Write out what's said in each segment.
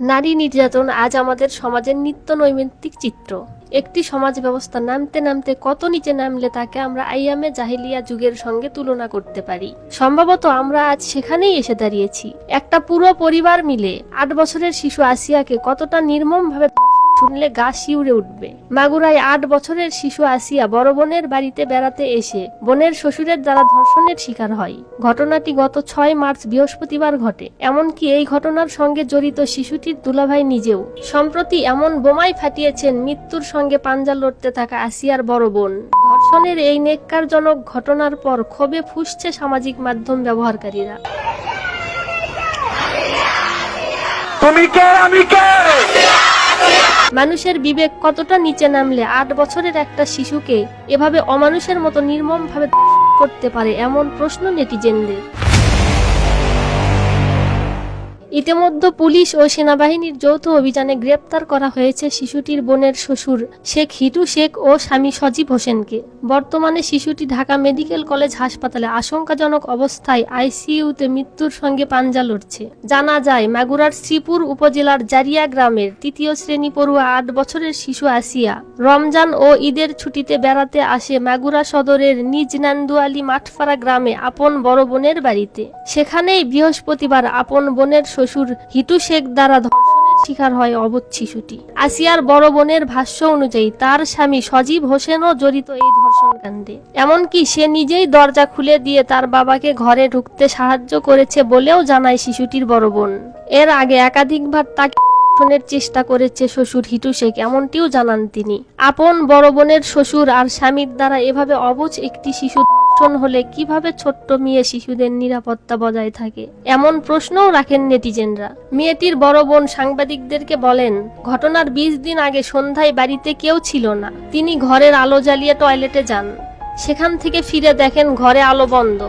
নারী নির্যাতন আজ আমাদের সমাজের নিত্য নৈমিত্তিক চিত্র। একটি সমাজ ব্যবস্থা নামতে নামতে কত নিচে নামলে তাকে আমরা আইয়ামে জাহিলিয়া যুগের সঙ্গে তুলনা করতে পারি। সম্ভবত আমরা আজ সেখানেই এসে দাঁড়িয়েছি। একটা পুরো পরিবার মিলে 8 বছরের শিশু আসিয়াকে কতটা নির্মমভাবে শুনলে গা শিউরে উঠবে। মাগুরায় 8 বছরের শিশু আসিয়া বড় বোনের বাড়িতে বেড়াতে এসে বোনের শ্বশুরের দ্বারা ধর্ষণের শিকার হয়। ঘটনাটি গত 6 মার্চ বৃহস্পতিবার ঘটে। এমনকি এই ঘটনার সঙ্গে জড়িত শিশুটির দুলাভাই নিজেও। সম্প্রতি এমন বোমাই ফাটিয়েছেন মৃত্যুর সঙ্গে পাঞ্জা লড়তে থাকা আসিয়ার বড় বোন। ধর্ষণের এই নেক্কারজনক ঘটনার পর ক্ষোভে ফুঁসছে সামাজিক মাধ্যম ব্যবহারকারীরা। তুমি কে, আমি কে? মানুষের বিবেক কতটা নিচে নামলে 8 বছরের একটা শিশুকে এভাবে অমানুষের মতো নির্মমভাবে করতে পারে, এমন প্রশ্ন নেটিজেনদের। ইতিমধ্যে পুলিশ ও সেনাবাহিনীর যৌথ অভিযানে গ্রেপ্তার করা হয়েছে শিশুটির বোনের শ্বশুর শেখ হিটু শেখ ও স্বামী সজীব হোসেনকে। বর্তমানে শিশুটি ঢাকা মেডিকেল কলেজ হাসপাতালে আশঙ্কাজনক অবস্থায় আইসিইউতে মৃত্যুর সঙ্গে পাঞ্জা লড়ছে। জানা যায়, মাগুরার শ্রীপুর উপজেলার জারিয়া গ্রামের 3য় শ্রেণী পড়ুয়া 8 বছরের শিশু আসিয়া রমজান ও ঈদের ছুটিতে বেড়াতে আসে মাগুরা সদরের নিজ নান্দুয়ালি মাঠপাড়া গ্রামে আপন বড় বোনের বাড়িতে। সেখানেই বৃহস্পতিবার আপন বোনের শ্বশুর হিটু শেখ দ্বারা ধর্ষণের শিকার হয় অবুঝ শিশুটি। আসিয়ার বড় বোনের ভাষ্য অনুযায়ী তার স্বামী সজীব হোসেনও জড়িত এই ধর্ষণ কাণ্ডে। এমনকি সে নিজেই দরজা খুলে দিয়ে তার বাবাকে ঘরে ঢুকতে সাহায্য করেছে বলেও জানায় শিশুটির বড় বোন। এর আগে একাধিকবার তাকে ধর্ষণের চেষ্টা করেছে শ্বশুর হিটু শেখ, এমনটিও জানান তিনি। আপন বড় বোনের শ্বশুর আর স্বামীর দ্বারা এভাবে অবুঝ একটি শিশু ধর্ষণ হলে কিভাবে ছোট্ট মেয়ে শিশুদের নিরাপত্তা বজায় থাকে, এমন প্রশ্নও রাখেন নেটিজেনরা। মেয়েটির বড় বোন সাংবাদিকদেরকে বলেন, ঘটনার 20 দিন আগে সন্ধ্যায় বাড়িতে কেউ ছিল না। তিনি ঘরের আলো জ্বালিয়ে টয়লেটে যান। সেখান থেকে ফিরে দেখেন ঘরে আলো বন্ধ।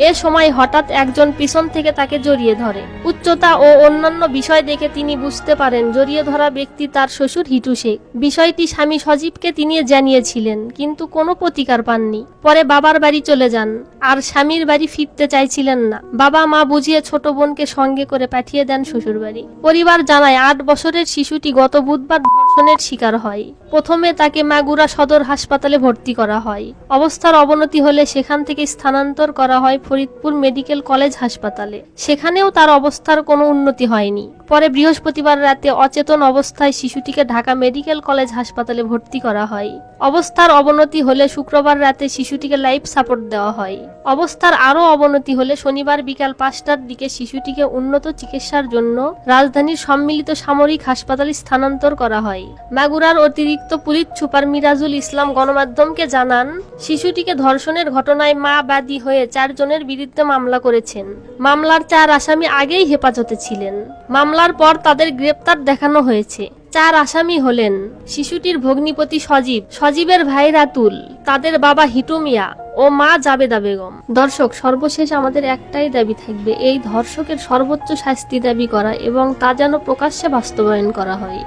এ সময় হঠাৎ একজন পিছন থেকে তাকে জড়িয়ে ধরে। উচ্চতা ও অন্যান্য বিষয় দেখে তিনি বুঝতে পারেন জড়িয়ে ধরা ব্যক্তি তার শ্বশুর হিটু শেখ। বিষয়টি স্বামী সজীবকে তিনি জানিয়েছিলেন, কিন্তু কোনো প্রতিকার পাননি। পরে বাবার বাড়ি চলে যান, আর স্বামীর বাড়ি ফিরতে চাইছিলেন না। বাবা মা বুঝিয়ে ছোট বোনকে সঙ্গে করে পাঠিয়ে দেন শ্বশুর বাড়ি। পরিবার জানায়, 8 বছরের শিশুটি গত বুধবার ধর্ষণের শিকার হয়। প্রথমে তাকে মাগুরা সদর হাসপাতালে ভর্তি করা হয়। অবস্থার অবনতি হলে সেখান থেকে স্থানান্তর করা হয় ফরিদপুর মেডিকেল কলেজ হাসপাতালে। সেখানেও তার অবস্থার কোনো উন্নতি হয়নি। পরে বৃহস্পতিবার রাতে অচেতন অবস্থায় শিশুটিকে ঢাকা মেডিকেল কলেজ হাসপাতালে ভর্তি করা হয়। অবস্থার অবনতি হলে শুক্রবার রাতে শিশুটিকে লাইফ সাপোর্ট দেওয়া হয়। অবস্থার আরও অবনতি হলে শনিবার বিকাল 5টার দিকে শিশুটিকে উন্নত চিকিৎসার জন্য রাজধানীর সম্মিলিত সামরিক হাসপাতালে স্থানান্তর করা হয়। মাগুরার অতিরিক্ত পুলিশ সুপার মিরাজুল ইসলাম গণমাধ্যমকে জানান, শিশুটিকে ধর্ষণের ঘটনায় মা বাদী হয়ে 4 জনের বিরুদ্ধে মামলা করেছেন। মামলার 4 আসামি আগেই হেফাজতে ছিলেন। মামলার পর তাদের গ্রেপ্তার দেখানো হয়েছে। 4 আসামি হলেন শিশুটির ভগ্নিপতি সজীব, সজীবের ভাই রাতুল, তাদের বাবা হিটু মিয়া ও মা জাবেদা বেগম। দর্শক, সর্বশেষ আমাদের একটাই দাবি থাকবে, এই ধর্ষকের সর্বোচ্চ শাস্তি দাবি করা এবং তা যেন প্রকাশ্যে বাস্তবায়ন করা হয়।